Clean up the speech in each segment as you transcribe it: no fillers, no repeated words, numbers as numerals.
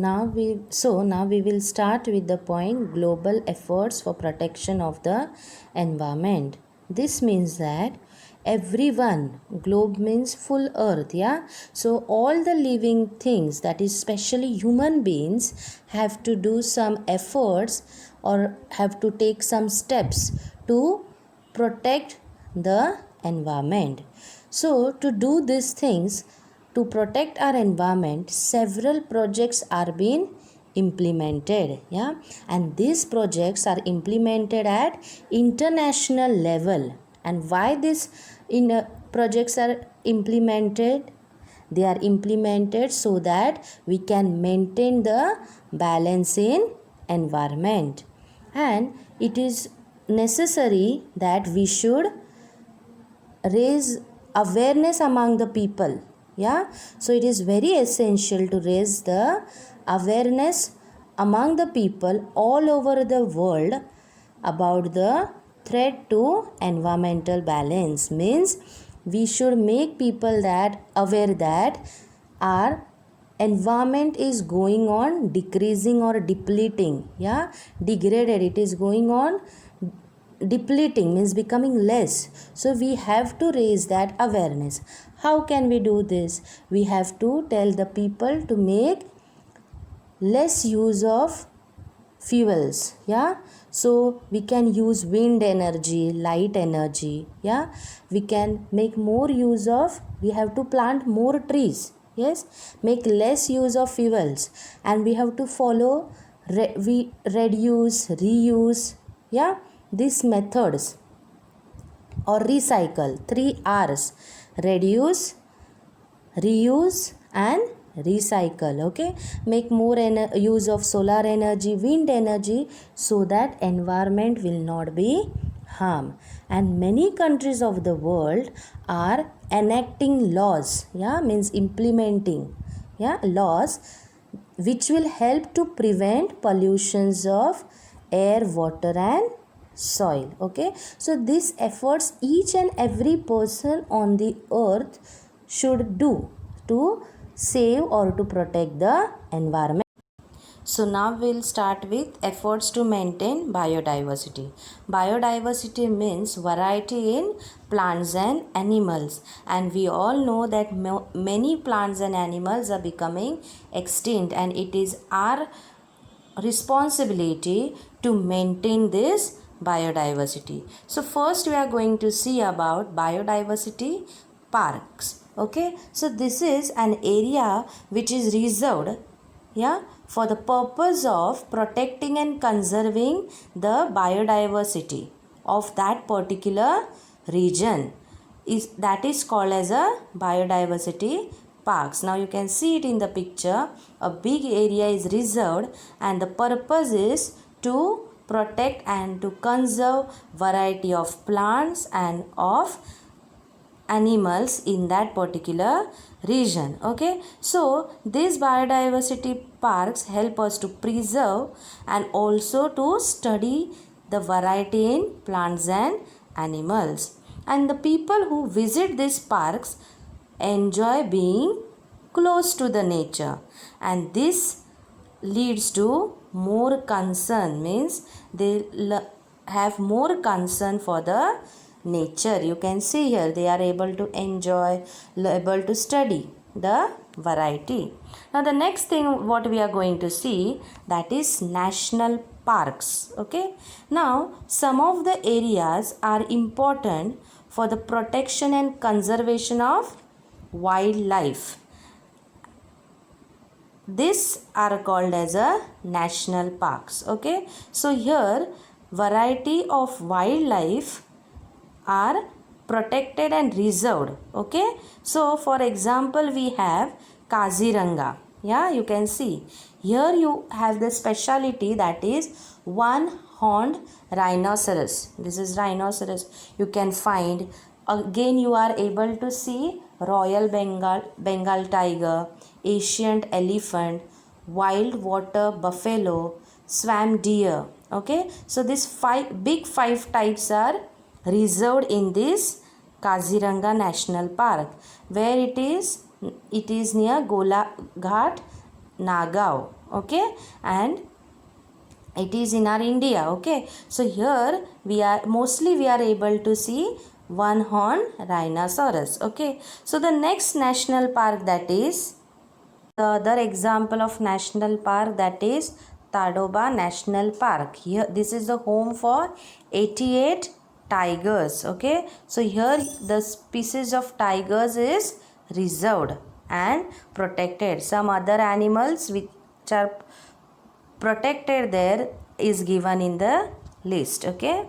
now we will start with the point global efforts for protection of the environment. This means that everyone, globe means full earth, yeah. So all the living things, that is especially human beings, have to do some efforts or have to take some steps to protect the environment. So to do these things, to protect our environment, several projects are being implemented, yeah, and these projects are implemented at international level. And why these projects are implemented? They are implemented so that we can maintain the balance in environment, and it is necessary that we should raise awareness among the people, yeah. So it is very essential to raise the awareness among the people all over the world about the threat to environmental balance. Means we should make people that aware that our environment is going on decreasing or depleting, yeah, degraded, it is going on depleting, means becoming less. So we have to raise that awareness. How can we do this? We have to tell the people to make less use of fuels, yeah. So we can use wind energy, light energy, yeah. We can make more use of, we have to plant more trees, yes, make less use of fuels, and we have to follow we reduce, reuse, yeah, these methods, or recycle, 3 R's: reduce, reuse and recycle. Okay, make more use of solar energy, wind energy, so that environment will not be harmed. And many countries of the world are enacting laws, yeah, means implementing, yeah, laws which will help to prevent pollutions of air, water and soil. Okay, so these efforts each and every person on the earth should do to save or to protect the environment. So now we'll start with efforts to maintain biodiversity. Biodiversity means variety in plants and animals, and we all know that many plants and animals are becoming extinct, and it is our responsibility to maintain this biodiversity. So first we are going to see about biodiversity parks. Okay, so this is an area which is reserved, yeah, for the purpose of protecting and conserving the biodiversity of that particular region, that is called as a biodiversity parks. Now you can see it in the picture. A big area is reserved, and the purpose is to protect and to conserve variety of plants and of animals in that particular region. Okay, so these biodiversity parks help us to preserve and also to study the variety in plants and animals. And the people who visit these parks enjoy being close to the nature, and this leads to more concern, means they have more concern for the nature. You can see here they are able to enjoy, able to study the variety. Now the next thing what we are going to see, that is national parks. Okay, now some of the areas are important for the protection and conservation of wildlife. These are called as a national parks. Okay, so here variety of wildlife are protected and reserved. Okay, so for example we have Kaziranga, yeah, you can see here you have the speciality, that is one horned rhinoceros. This is rhinoceros you can find. Again you are able to see Royal Bengal tiger, Asian elephant, wild water buffalo, swamp deer. Okay, so these big five types are reserved in this Kaziranga National Park, where it is near Golaghat Nagaon, okay, and it is in our India, okay. So here we are able to see one horn rhinoceros, okay. So the next national park, that is the other example of national park, that is Tadoba National Park. Here this is the home for 88 tigers, okay. So here the species of tigers is reserved and protected. Some other animals which are protected there is given in the list, okay.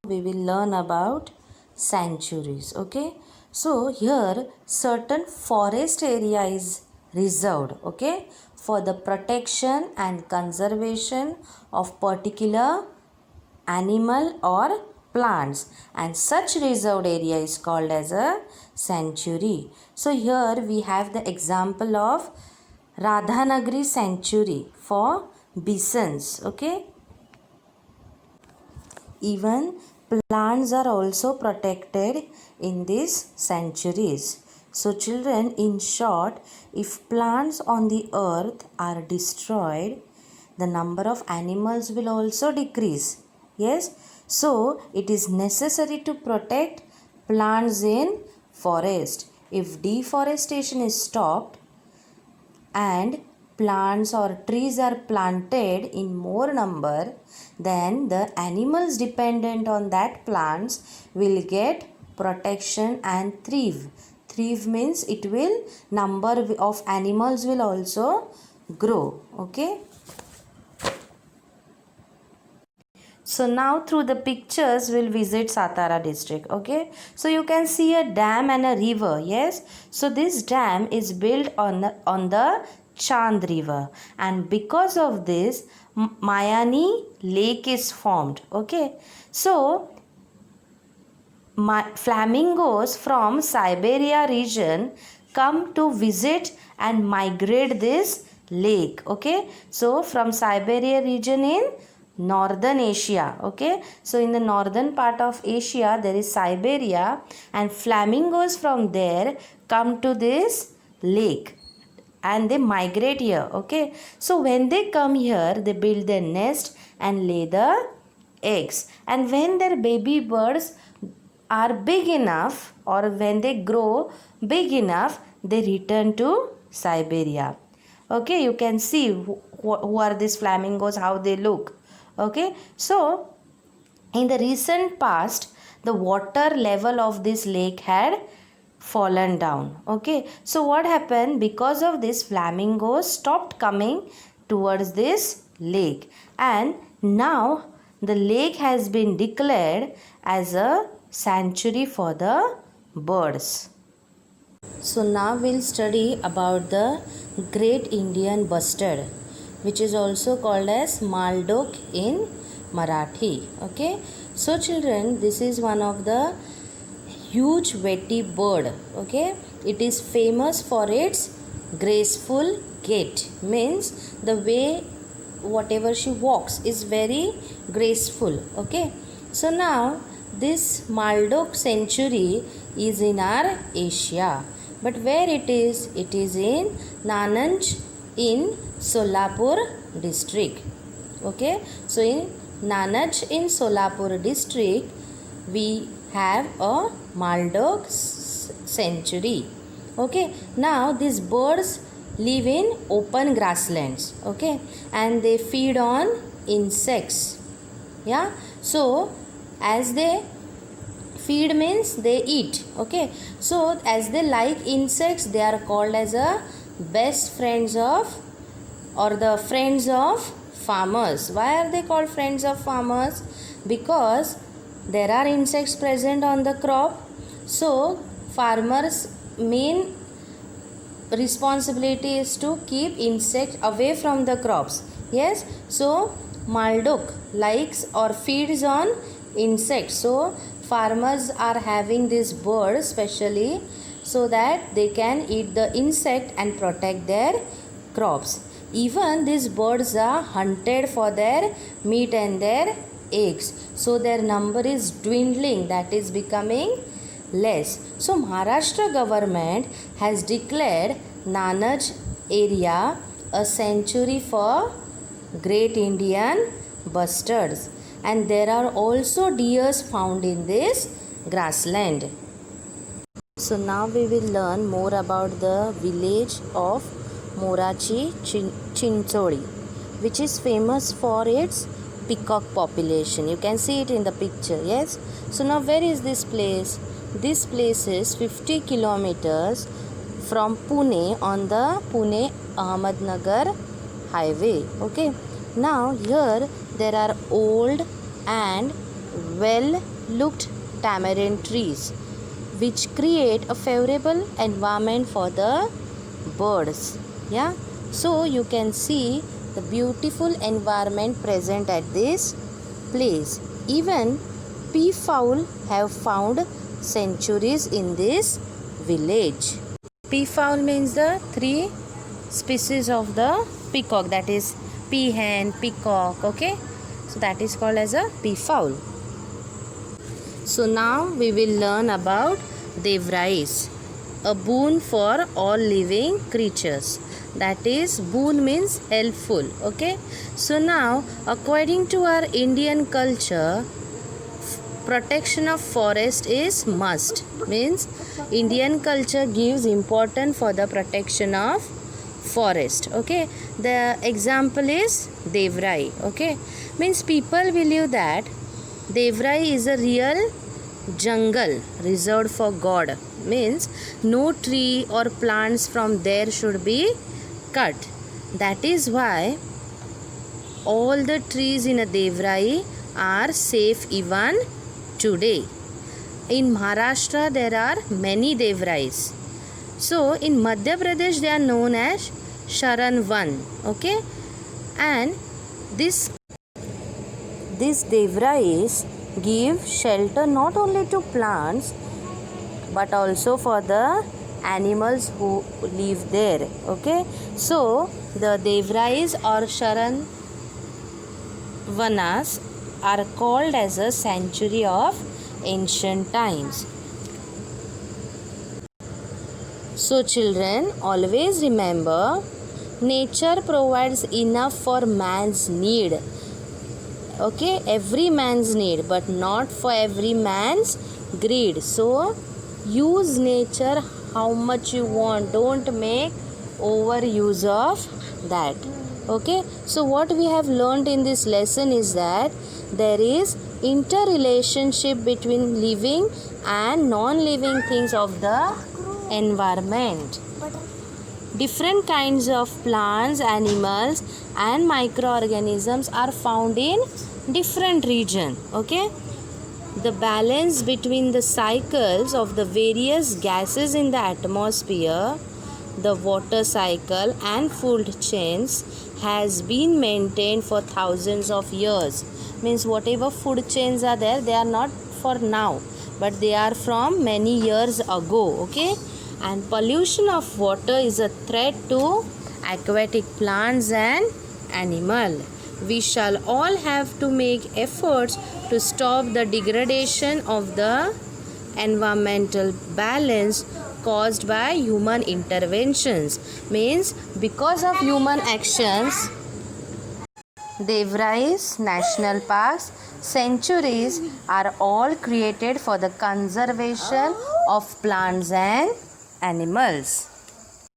We will learn about sanctuaries, okay. So here certain forest area is reserved, okay, for the protection and conservation of particular animal or plants, and such reserved area is called as a sanctuary. So here we have the example of Radhanagari sanctuary for bisons, okay. Even plants are also protected in these sanctuaries. So children, in short, if plants on the earth are destroyed, the number of animals will also decrease. Yes, so it is necessary to protect plants in forest. If deforestation is stopped and plants or trees are planted in more number, then the animals dependent on that plants will get protection and thrive. Thrive means it will, number of animals will also grow, okay. So now through the pictures we'll visit Satara district, okay. So you can see a dam and a river, yes. So this dam is built on the Chand river, and because of this Mayani lake is formed, okay. So flamingos from Siberia region come to visit and migrate this lake, okay. So from Siberia region in northern Asia, okay. So in the northern part of Asia there is Siberia, and flamingos from there come to this lake and they migrate here, okay. So when they come here, they build their nest and lay the eggs, and when their baby birds are big enough, or when they grow big enough, they return to Siberia, okay. You can see who are these flamingos, how they look, okay. So in the recent past, the water level of this lake had fallen down, okay. So what happened, because of this flamingos stopped coming towards this lake, and now the lake has been declared as a sanctuary for the birds. So now we'll study about the Great Indian Bustard, which is also called as Maldok in Marathi, okay. So children, this is one of the huge wetty bird, okay. It is famous for its graceful gait, means the way whatever she walks is very graceful, okay. So now this Maldok sanctuary is in our Asia, but where it is in Nananj in Solapur district, okay. So in Nananj in Solapur district we have a Maldok sanctuary, okay. Now these birds live in open grasslands, okay, and they feed on insects, yeah. So as they feed means they eat, okay. So as they like insects, they are called as a best friends of, or the friends of farmers. Why are they called friends of farmers? Because there are insects present on the crop, so farmers' main responsibility is to keep insects away from the crops, yes. So Maldok likes or feeds on insects, so farmers are having this bird specially so that they can eat the insect and protect their crops. Even these birds are hunted for their meat and their eggs, so their number is dwindling, that is becoming less. So Maharashtra government has declared Nanaj area a sanctuary for great Indian bustards, and there are also deers found in this grassland. So now we will learn more about the village of Morachi Chincholi, which is famous for its peacock population. You can see it in the picture, yes? So now where is this place? This place is 50 kilometers from Pune on the Pune-Ahmednagar highway. Okay. Now here there are old and well-looked tamarind trees which create a favorable environment for the birds. Yeah, so you can see the beautiful environment present at this place. Even peafowl have found sanctuaries in this village. Peafowl means the three species of the peacock, that is peahen, peacock. Okay, so that is called as a peafowl. So now we will learn about Devrais, a boon for all living creatures. That is, boon means helpful. Okay. So now, according to our Indian culture, protection of forest is must. Means Indian culture gives importance for the protection of forest. Okay. The example is Devrai. Okay. Means people believe that Devrai is a real jungle reserved for God. Means no tree or plants from there should be cut. That is why all the trees in a Devrai are safe even today. In Maharashtra there are many Devrais. So in Madhya Pradesh they are known as Sharan Van. Okay, and this Devrais give shelter not only to plants but also for the animals who live there. Okay, so the Devrais or Sharan Vanas are called as a sanctuary of ancient times. So children, always remember, nature provides enough for man's need. Okay, every man's need, but not for every man's greed. So use nature how much you want, don't make overuse of that. Okay, so what we have learned in this lesson is that there is interrelationship between living and non-living things of the environment. Different kinds of plants, animals and microorganisms are found in different regions. Okay, the balance between the cycles of the various gases in the atmosphere, the water cycle and food chains has been maintained for thousands of years. Means whatever food chains are there, they are not for now, but they are from many years ago. Okay, and pollution of water is a threat to aquatic plants and animal. We shall all have to make efforts to stop the degradation of the environmental balance caused by human interventions. Means because of human actions, Devrais, national parks, sanctuaries are all created for the conservation of plants and animals.